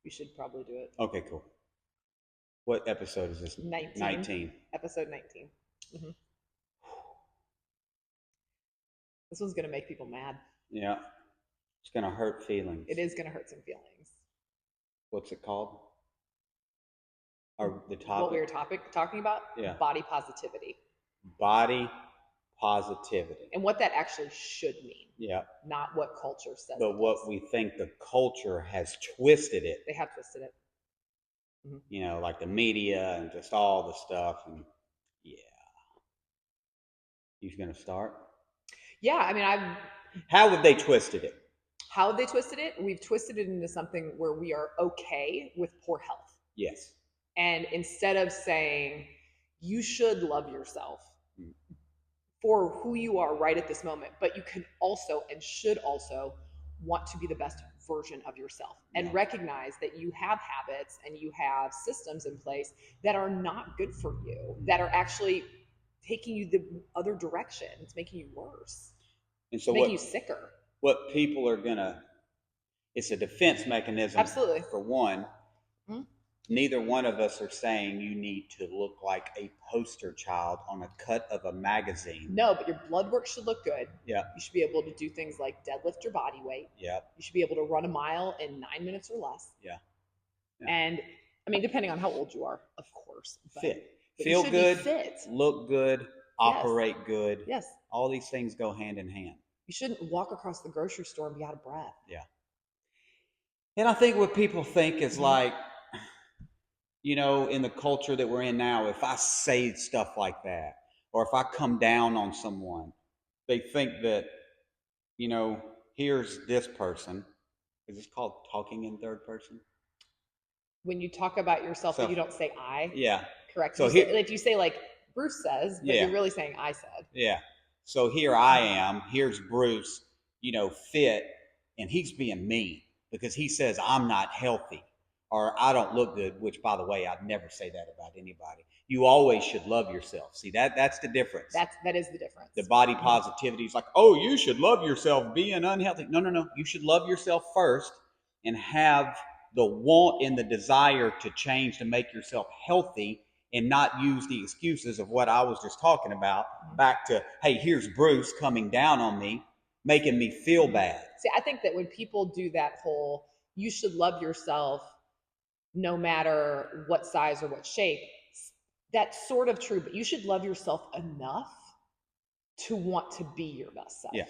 We should probably do it. Okay, cool. What episode is this? 19. 19. Episode 19. Hmm. This one's going to make people mad. Yeah. It's going to hurt feelings. It is going to hurt some feelings. What's it called? Or the topic? What we were talking about? Yeah. Body positivity. Body positivity. And what that actually should mean. Yeah. Not what culture says. But what we think the culture has twisted it. They have twisted it. Mm-hmm. You know, like the media and just all the stuff. And yeah. You going to start? Yeah. I mean, How have they twisted it? How have they twisted it? We've twisted it into something where we are okay with poor health. Yes. And instead of saying, you should love yourself for who you are right at this moment, but you can also and should also want to be the best version of yourself and recognize that you have habits and you have systems in place that are not good for you, that are actually taking you the other direction. It's making you worse. And so making you sicker. What people are gonna, it's a defense mechanism. Absolutely. For one, neither one of us are saying you need to look like a poster child on a cut of a magazine. No, but your blood work should look good. Yeah. You should be able to do things like deadlift your body weight. Yeah. You should be able to run a mile in 9 minutes or less. Yeah. And I mean, depending on how old you are, of course. Fit. Feel good. Fit. Look good. Operate good. Yes. All these things go hand in hand. You shouldn't walk across the grocery store and be out of breath. Yeah. And I think what people think is like, you know, in the culture that we're in now, if I say stuff like that, or if I come down on someone, they think that, you know, here's this person. Is this called talking in third person? When you talk about yourself, but you don't say I. Yeah. Correct. So if you say like Bruce says, but you're really saying I said. Yeah. So here I am. Here's Bruce, you know, fit, and he's being mean because he says I'm not healthy or I don't look good, which, by the way, I'd never say that about anybody. You always should love yourself. See, that's the difference. That is the difference. The body positivity is like, oh, you should love yourself being unhealthy. No. You should love yourself first and have the want and the desire to change to make yourself healthy and not use the excuses of what I was just talking about back to, hey, here's Bruce coming down on me, making me feel bad. See, I think that when people do that whole, you should love yourself no matter what size or what shape, that's sort of true, but you should love yourself enough to want to be your best self. Yeah.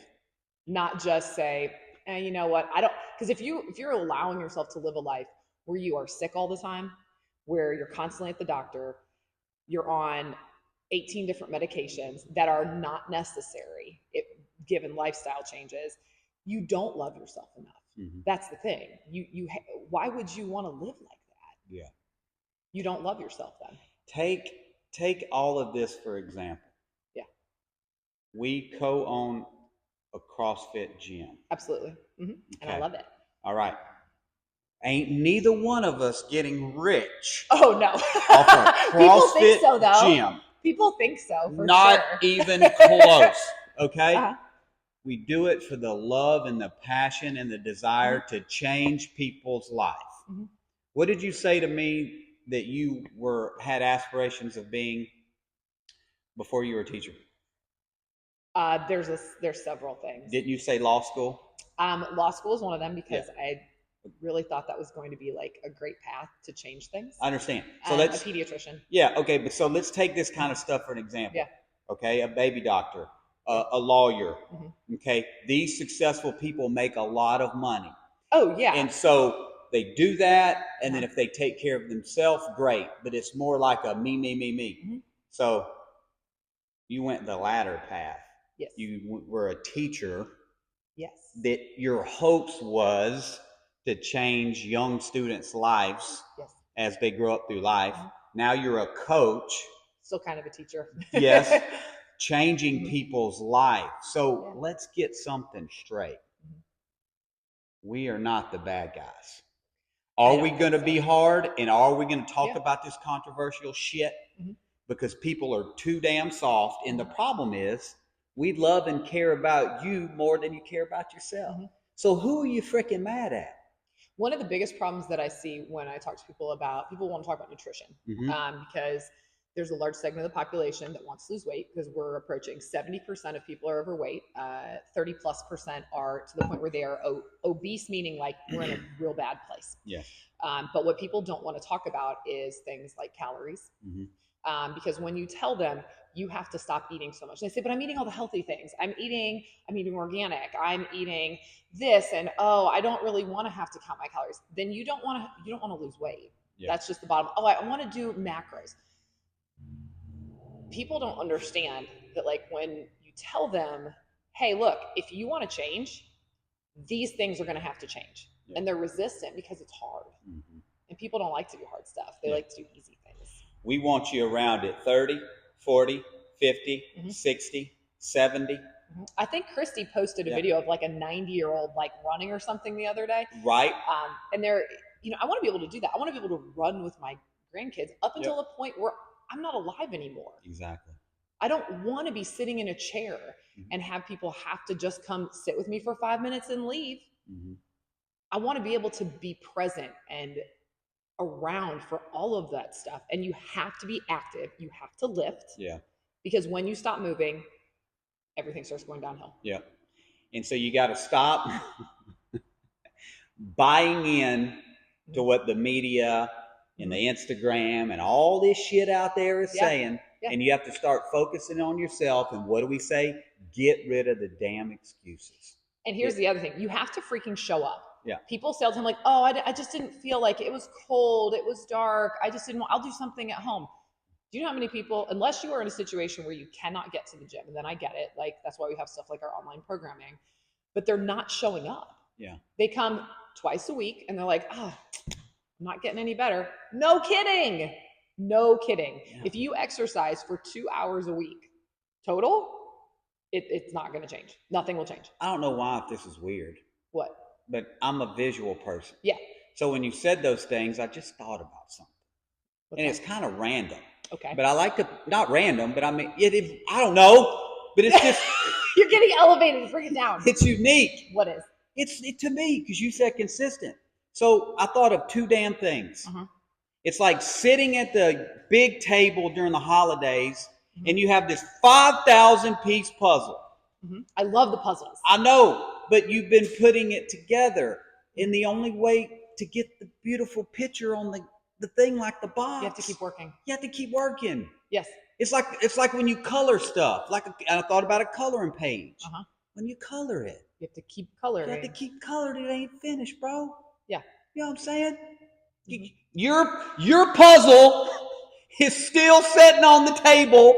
Not just say, you know what, I don't, because if you're allowing yourself to live a life where you are sick all the time, where you're constantly at the doctor, you're on 18 different medications that are not necessary given lifestyle changes, you don't love yourself enough. Mm-hmm. That's the thing. Why would you want to live like that? Yeah. You don't love yourself then. Take all of this for example. Yeah. We co-own a CrossFit gym. Absolutely. Mm-hmm. Okay. And I love it. All right. Ain't neither one of us getting rich. Oh, no. Off a CrossFit People think so, though. Gym. People think so, for Not sure. even close, okay? Uh-huh. We do it for the love and the passion and the desire to change people's life. Mm-hmm. What did you say to me that you had aspirations of being before you were a teacher? There's several things. Didn't you say law school? Law school is one of them because I really thought that was going to be like a great path to change things. I understand. So a pediatrician. Yeah. Okay. But so let's take this kind of stuff for an example. Yeah. Okay. A baby doctor, a lawyer. Mm-hmm. Okay. These successful people make a lot of money. Oh yeah. And so they do that. And then if they take care of themselves, great. But it's more like a me. Mm-hmm. So you went the latter path. Yes. You were a teacher. Yes. That your hopes was to change young students' lives as they grow up through life. Mm-hmm. Now you're a coach. Still kind of a teacher. Yes. Changing people's lives. So let's get something straight. Mm-hmm. We are not the bad guys. Are we going to be hard? And are we going to talk about this controversial shit? Mm-hmm. Because people are too damn soft. And the problem is we love and care about you more than you care about yourself. Mm-hmm. So who are you freaking mad at? One of the biggest problems that I see when I talk to people want to talk about nutrition, because there's a large segment of the population that wants to lose weight, because we're approaching 70% of people are overweight. 30+% are to the point where they are obese, meaning like we're in a real bad place. Yes. But what people don't want to talk about is things like calories. Because when you tell them you have to stop eating so much, they say, but I'm eating all the healthy things. I'm eating organic. I'm eating this, and oh, I don't really want to have to count my calories. Then you don't want to lose weight. Yeah. That's just the bottom. Oh, I want to do macros. People don't understand that, like, when you tell them, hey, look, if you want to change, these things are going to have to change. Yeah. And they're resistant because it's hard. And people don't like to do hard stuff. They like to do easy things. We want you around at 30, 40, 50, 60, 70. I think Christy posted a video of like a 90-year-old like running or something the other day. Right. And they're, I want to be able to do that. I want to be able to run with my grandkids up until the point where I'm not alive anymore. Exactly. I don't want to be sitting in a chair and have people have to just come sit with me for 5 minutes and leave. I want to be able to be present and around for all of that stuff. And you have to be active. You have to lift. Yeah. Because when you stop moving, everything starts going downhill. Yeah. And so you got to stop buying in to what the media and the Instagram and all this shit out there is saying. Yeah. And you have to start focusing on yourself. And what do we say? Get rid of the damn excuses. And here's the other thing. You have to freaking show up. Yeah. People say all the time, like, oh, I just didn't feel like it. It was cold. It was dark. I just didn't want, I'll do something at home. Do you know how many people, unless you are in a situation where you cannot get to the gym, and then I get it. Like, that's why we have stuff like our online programming, but they're not showing up. Yeah. They come twice a week and they're like, I'm not getting any better. No kidding. No kidding. Yeah. If you exercise for 2 hours a week total, it's not going to change. Nothing will change. I don't know why this is weird. What? But I'm a visual person. Yeah. So when you said those things, I just thought about something. And it's kind of random. Okay. But I like to, not random, but I mean, I don't know, but it's just. You're getting elevated. Bring it down. It's unique. What is? It's to me, because you said consistent. So I thought of two damn things. It's like sitting at the big table during the holidays and you have this 5,000 piece puzzle. I love the puzzles. I know, but you've been putting it together. And the only way to get the beautiful picture on the thing like the box. You have to keep working. You have to keep working. Yes. It's like when you color stuff. I thought about a coloring page. When you color it. You have to keep coloring. You have to keep coloring. It ain't finished, bro. Yeah. You know what I'm saying? Your puzzle is still sitting on the table.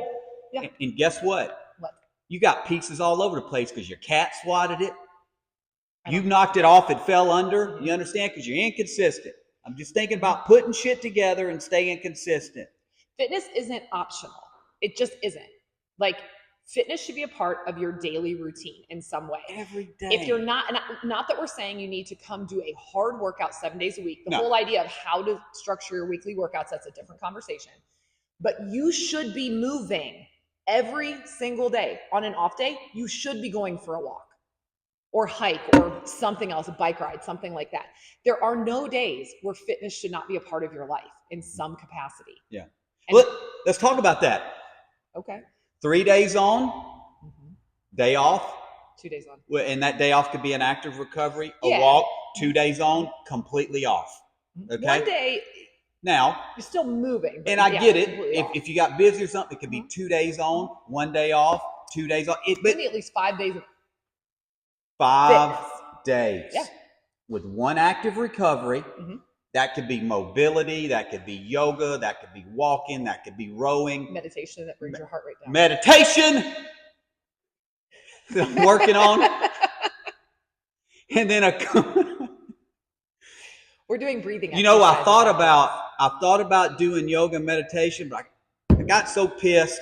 Yeah. And guess what? What? You got pieces all over the place because your cat swatted it. You knocked it off. It fell under. You understand? Because you're inconsistent. I'm just thinking about putting shit together and staying consistent. Fitness isn't optional. It just isn't. Like, fitness should be a part of your daily routine in some way. Every day. If you're not that we're saying you need to come do a hard workout 7 days a week. The whole idea of how to structure your weekly workouts, that's a different conversation. But you should be moving every single day. On an off day, you should be going for a walk or hike or something else, a bike ride, something like that. There are no days where fitness should not be a part of your life in some capacity. Yeah. Well, let's talk about that. Okay. 3 days on, day off. 2 days on. And that day off could be an active recovery, a walk. 2 days on, completely off. Okay. 1 day. Now, you're still moving. And I get it. If you got busy or something, it could be 2 days on, 1 day off, 2 days off. Maybe at least 5 days. 5 days. Yeah. With one active recovery. That could be mobility, that could be yoga, that could be walking, that could be rowing. Meditation that brings your heart rate down. Meditation that I'm working on. And then we're doing breathing. I thought about doing yoga and meditation, but I got so pissed.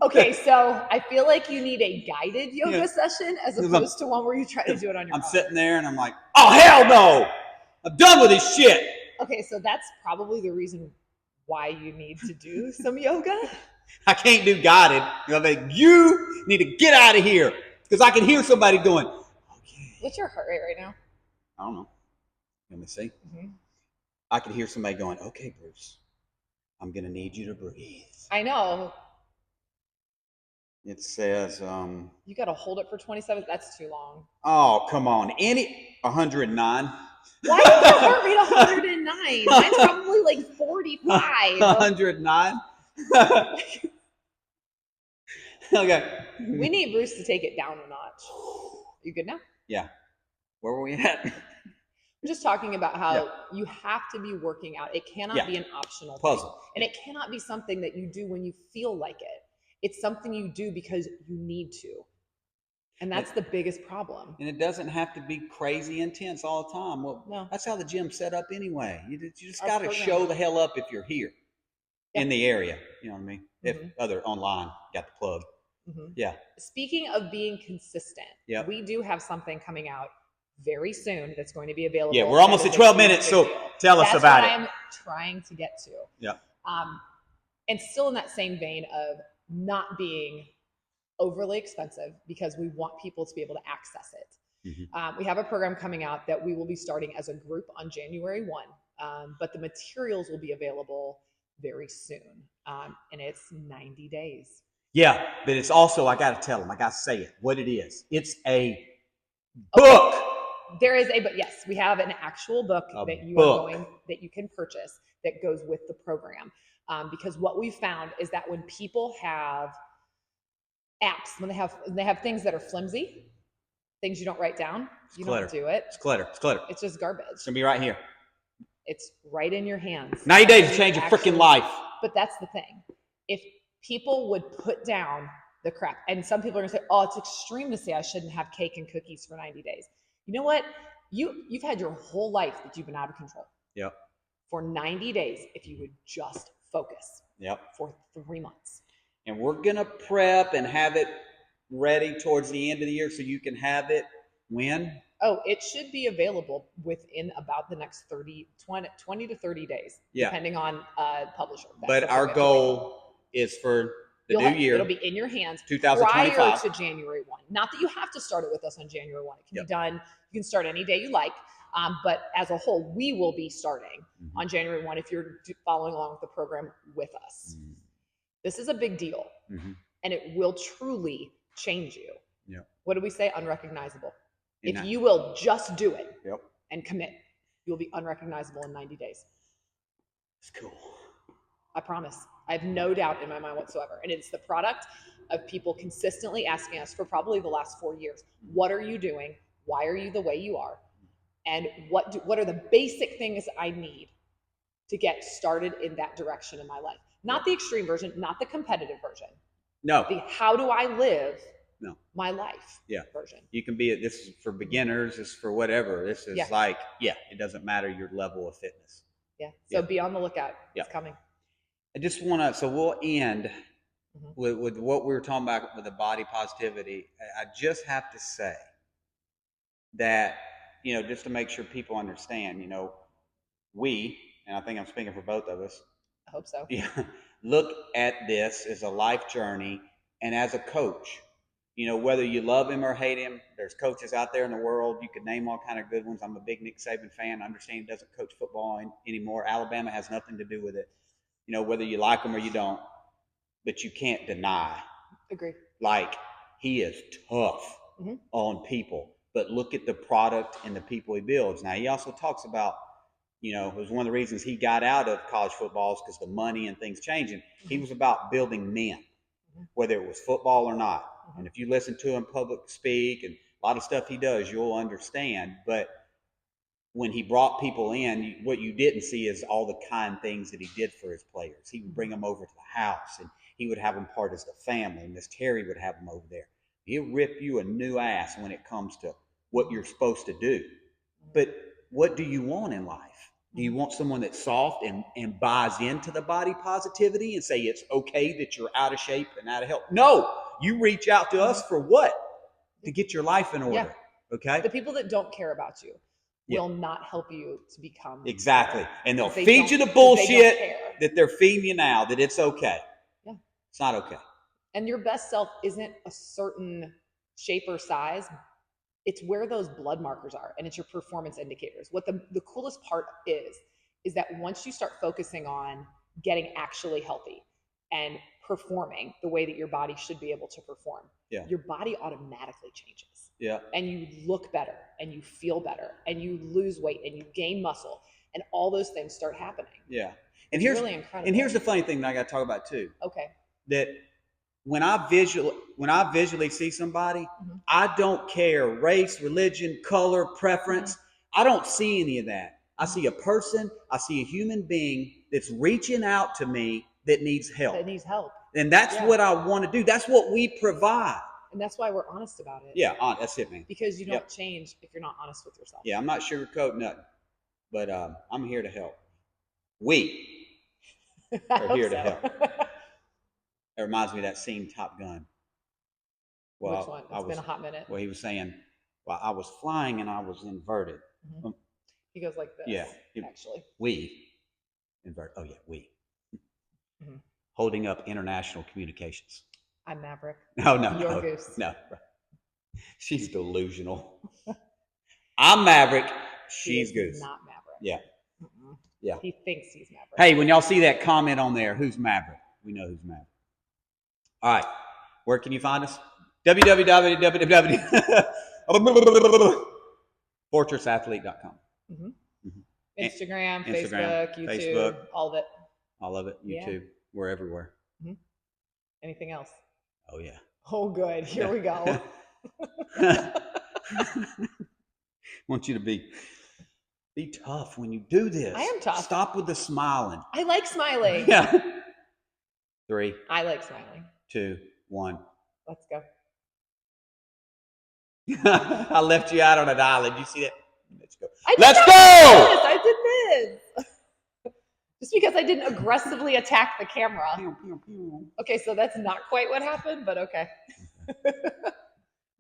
Okay, so I feel like you need a guided yoga session as opposed to one where you try to do it on your own. I'm sitting there and I'm like, oh, hell no. I'm done with this shit. Okay, so that's probably the reason why you need to do some yoga. I can't do guided. You need to get out of here because I can hear somebody going, okay. What's your heart rate right now? I don't know. Let me see. Mhm. I could hear somebody going, "Okay, Bruce, I'm going to need you to breathe." I know. It says, You got to hold it for 27. That's too long. oh, come on. 109. Why is your heart rate 109? Mine's probably like 45. 109. Okay. We need Bruce to take it down a notch. You good now? Yeah. Where were we at? I'm just talking about how Yeah. you have to be working out. It cannot Yeah. be an optional Puzzle. thing. And it cannot be something that you do when you feel like it. It's something you do because you need to. And that's the biggest problem. And it doesn't have to be crazy intense all the time. Well, No. that's how the gym's set up anyway. You just Our got to program. show the hell up if you're here Yeah. in the area. You know what I mean? Mhm. If other online got the plug. Mhm. Yeah. Speaking of being consistent, Yep. we do have something coming out very soon that's going to be available. Yeah, we're almost that at is a 12 huge minutes, big so deal. tell us That's about what it. I'm trying to get to. Yeah. And still in that same vein of not being overly expensive because we want people to be able to access it. Mhm. We have a program coming out that we will be starting as a group on January 1, but the materials will be available very soon. And it's 90 days. Yeah, but it's also, I got to tell them, I got to say it, what it is. It's a book. There is but yes, we have an actual book that you can purchase that goes with the program. Because what we found is that when people have apps, when they have things that are flimsy, things you don't write down, you don't do it. It's clutter. It's clutter. It's just garbage. It's gonna be right here. It's right in your hands. 90 days to change your freaking life. But that's the thing. If people would put down the crap, and some people are gonna say, "Oh, it's extreme to say I shouldn't have cake and cookies for 90 days." You know what? You've had your whole life that you've been out of control. Yep. For 90 days, if you would just focus. Yep. For 3 months. And we're gonna prep and have it ready towards the end of the year so you can have it when? Oh, it should be available within about the next 20 to 30 days, depending on publisher. But our goal is for the new year. It'll be in your hands 2025. prior to January 1. Not that you have to start it with us on January 1. It can be done. You can start any day you like. But as a whole, we will be starting on January 1 if you're following along with the program with us. Mm-hmm. This is a big deal, and it will truly change you. Yep. What do we say? Unrecognizable. If you will just do it and commit, you'll be unrecognizable in 90 days. It's cool. I promise. I have no doubt in my mind whatsoever. And it's the product of people consistently asking us for probably the last 4 years, what are you doing? Why are you the way you are? And what are the basic things I need to get started in that direction in my life? Not the extreme version, not the competitive version. No. The how do I live my life version. You can be, this is for beginners, this is for whatever. This is like, it doesn't matter your level of fitness. Yeah. So be on the lookout. It's coming. I just want to, so we'll end with what we were talking about with the body positivity. I just have to say that, just to make sure people understand, we, and I think I'm speaking for both of us. I hope so. Look at this as a life journey and as a coach. Whether you love him or hate him, there's coaches out there in the world. You could name all kind of good ones. I'm a big Nick Saban fan. I understand he doesn't coach football anymore. Alabama has nothing to do with it. Whether you like him or you don't, but you can't deny. Agree. Like, he is tough on people, but look at the product and the people he builds. Now, he also talks about, it was one of the reasons he got out of college football is because the money and things changing. He was about building men, whether it was football or not. And if you listen to him public speak and a lot of stuff he does, you'll understand. But when he brought people in, what you didn't see is all the kind things that he did for his players. He would bring them over to the house, and he would have them part as the family. Miss Terry would have them over there. He'll rip you a new ass when it comes to what you're supposed to do. But what do you want in life? Do you want someone that's soft and buys into the body positivity and say it's okay that you're out of shape and out of health? No, you reach out to us for what? To get your life in order. Yeah. Okay? The people that don't care about you will not help you to become. Exactly. And they'll feed you the bullshit that they're feeding you now, that it's okay. Yeah. It's not okay. And your best self isn't a certain shape or size. it's where those blood markers are, and it's your performance indicators. What the coolest part is that once you start focusing on getting actually healthy and performing the way that your body should be able to perform, Yeah. your body automatically changes. Yeah. And you look better, and you feel better, and you lose weight, and you gain muscle, and all those things start happening. Yeah. And It's really incredible. And here's the funny thing that I got to talk about too. Okay. That when I visually see somebody, Mhm. I don't care race, religion, color, preference. I don't see any of that. I see a person, I see a human being that's reaching out to me that needs help. That needs help. And that's Yeah. what I want to do. That's what we provide. And that's why we're honest about it. Yeah, that's it, man. Because you don't Yep. change if you're not honest with yourself. Yeah, I'm not sugarcoating nothing, but I'm here to help. We I are hope here to so. help. It reminds me of that scene, Top Gun. Well, Which one? It's been a hot minute. Well, he was saying, well, I was flying and I was inverted. Mhm. He goes like this. Yeah. Actually. We invert. Oh yeah, we. Mhm. Holding up international communications. I'm Maverick. No, no, You're no, Goose. no. She's delusional. I'm Maverick. She's He Goose. is not Maverick. Yeah. Mm-mm. Yeah. He thinks he's Maverick. Hey, when y'all see that comment on there, who's Maverick? We know who's Maverick. All right. Where can you find us? www.fortressathlete.com. Mhm. Mhm. Instagram, Instagram, Facebook, YouTube, Facebook. all of it. All of it. Yeah. YouTube. We're everywhere. Anything else? Oh yeah. Oh, good. Here we go. Want you to be tough when you do this. I am tough. Stop with the smiling. I like smiling. Yeah. 3, I like smiling. 2, 1. Let's go. I left you out on an island. You see that? Let's go. I did Let's not go! do this. I did this. Just because I didn't aggressively attack the camera. Pew, pew, pew. Okay, so that's not quite what happened, but okay.